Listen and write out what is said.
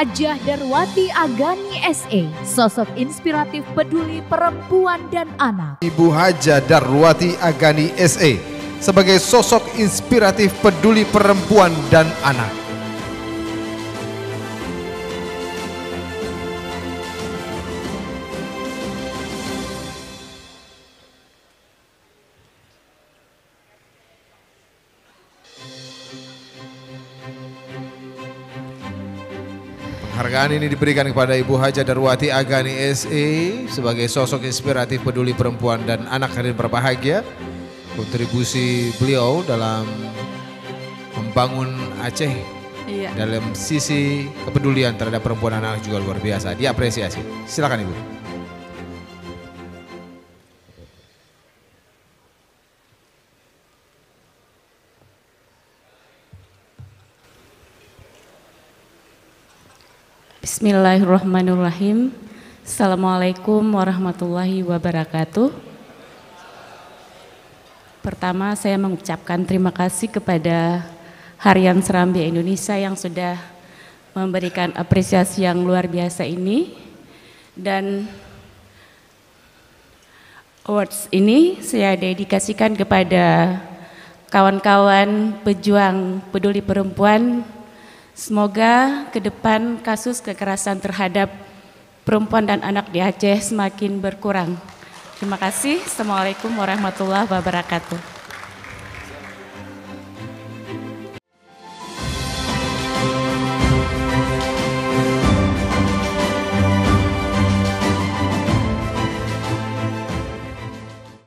Hajah Darwati Agani SE, sosok inspiratif peduli perempuan dan anak. Ibu Hajah Darwati Agani SE sebagai sosok inspiratif peduli perempuan dan anak. Penghargaan ini diberikan kepada Ibu Hajah Darwati Agani SE sebagai sosok inspiratif peduli perempuan dan anak. Hadirin berbahagia, kontribusi beliau dalam membangun Aceh dalam sisi kepedulian terhadap perempuan dan anak juga luar biasa, diapresiasi. Silakan Ibu. Bismillahirrahmanirrahim. Assalamualaikum warahmatullahi wabarakatuh. Pertama saya mengucapkan terima kasih kepada Harian Serambi Indonesia yang sudah memberikan apresiasi yang luar biasa ini. Dan awards ini saya dedikasikan kepada kawan-kawan pejuang peduli perempuan. Semoga ke depan kasus kekerasan terhadap perempuan dan anak di Aceh semakin berkurang. Terima kasih. Assalamualaikum warahmatullahi wabarakatuh.